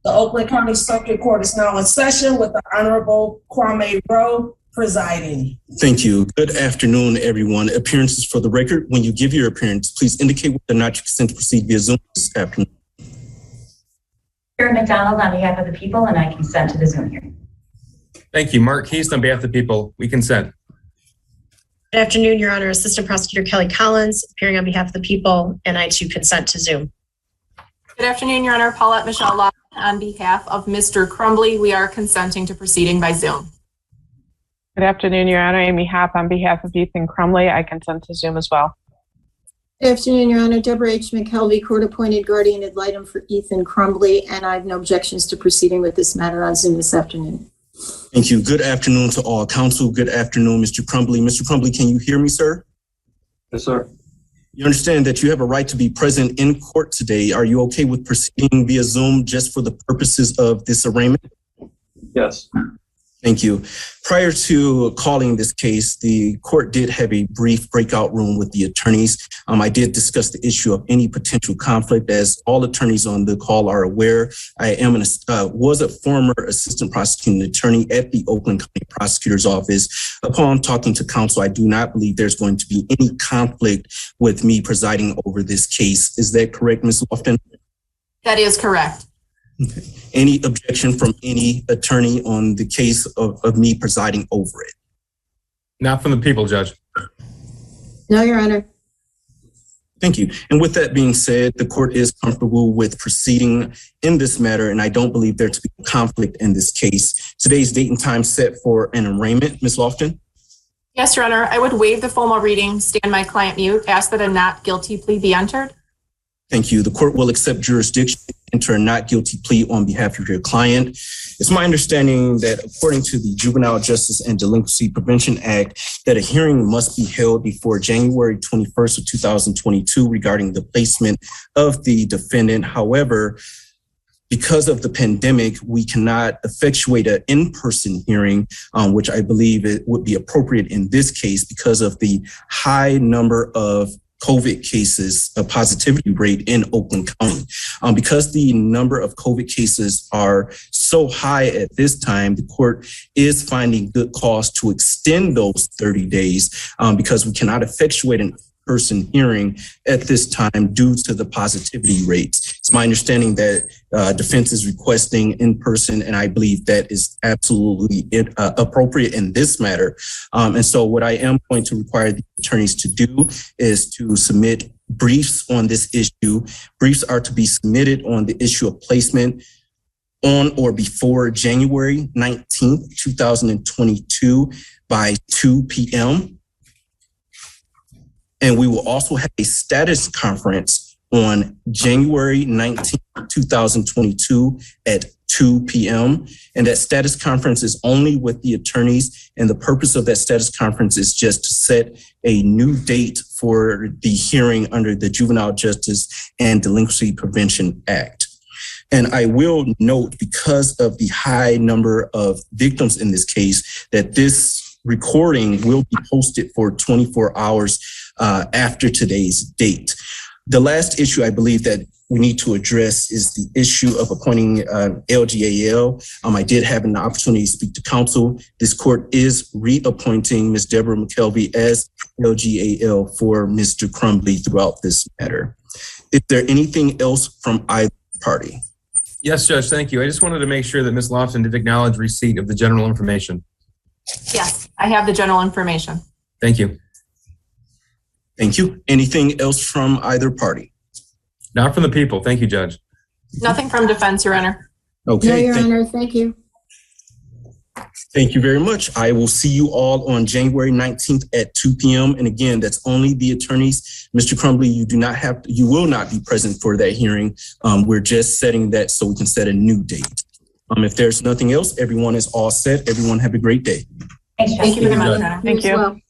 The Oakland County Circuit Court is now in session with the Honorable Kwame Rowe presiding. Thank you. Good afternoon, everyone. Appearances for the record. When you give your appearance, please indicate whether or not you consent to proceed via Zoom this afternoon. Karen McDonald on behalf of the people, and I consent to the Zoom hearing. Thank you. Mark Heast on behalf of the people. We consent. Good afternoon, Your Honor. Assistant Prosecutor Kelly Collins, appearing on behalf of the people, and I too consent to Zoom. Good afternoon, Your Honor. Paulette Michelle Lawson on behalf of Mr. Crumbley. We are consenting to proceeding by Zoom. Good afternoon, Your Honor. Amy Happ on behalf of Ethan Crumbley. I consent to Zoom as well. Good afternoon, Your Honor. Deborah H. McKelvey, court-appointed guardian ad litem for Ethan Crumbley, and I have no objections to proceeding with this matter on Zoom this afternoon. Thank you. Good afternoon to all counsel. Good afternoon, Mr. Crumbley. Mr. Crumbley, can you hear me, sir? Yes, sir. You understand that you have a right to be present in court today. Are you okay with proceeding via Zoom just for the purposes of this arraignment? Yes. Thank you. Prior to calling this case, the court did have a brief breakout room with the attorneys. I did discuss the issue of any potential conflict. As all attorneys on the call are aware, I am was a former assistant prosecuting attorney at the Oakland County Prosecutor's Office. Upon talking to counsel, I do not believe there's going to be any conflict with me presiding over this case. Is that correct, Ms. Lofton? That is correct. Okay. Any objection from any attorney on the case of me presiding over it? Not from the people, Judge. No, Your Honor. Thank you. And with that being said, the court is comfortable with proceeding in this matter, and I don't believe there to be a conflict in this case. Today's date and time set for an arraignment. Ms. Lofton? Yes, Your Honor. I would waive the formal reading, stand my client mute, ask that a not guilty plea be entered. Thank you. The court will accept jurisdiction, enter a not guilty plea on behalf of your client. It's my understanding that according to the Juvenile Justice and Delinquency Prevention Act, that a hearing must be held before January 21st of 2022 regarding the placement of the defendant. However, because of the pandemic, we cannot effectuate an in-person hearing, which I believe it would be appropriate in this case because of the high number of COVID cases, a positivity rate in Oakland County. Because the number of COVID cases are so high at this time, the court is finding good cause to extend those 30 days because we cannot effectuate an in-person hearing at this time due to the positivity rates. It's my understanding that defense is requesting in person, and I believe that is absolutely appropriate in this matter. And so what I am going to require the attorneys to do is to submit briefs on this issue. Briefs are to be submitted on the issue of placement on or before January 19th, 2022 by 2 p.m. And we will also have a status conference on January 19th, 2022 at 2 p.m. And that status conference is only with the attorneys. And the purpose of that status conference is just to set a new date for the hearing under the Juvenile Justice and Delinquency Prevention Act. And I will note, because of the high number of victims in this case, that this recording will be posted for 24 hours after today's date. The last issue I believe that we need to address is the issue of appointing LGAL. I did have an opportunity to speak to counsel. This court is reappointing Ms. Deborah McKelvey as LGAL for Mr. Crumbley throughout this matter. Is there anything else from either party? Yes, Judge, thank you. I just wanted to make sure that Ms. Lofton did acknowledge receipt of the general information. Yes, I have the general information. Thank you. Thank you. Anything else from either party? Not from the people. Thank you, Judge. Nothing from defense, Your Honor. Okay. No, Your Honor. Thank you. Thank you very much. I will see you all on January 19th at 2 p.m. And again, that's only the attorneys. Mr. Crumbley, you will not be present for that hearing. We're just setting that so we can set a new date. If there's nothing else, everyone is all set. Everyone have a great day. Thanks, Thank you very much, Your Honor. Thank you. Well.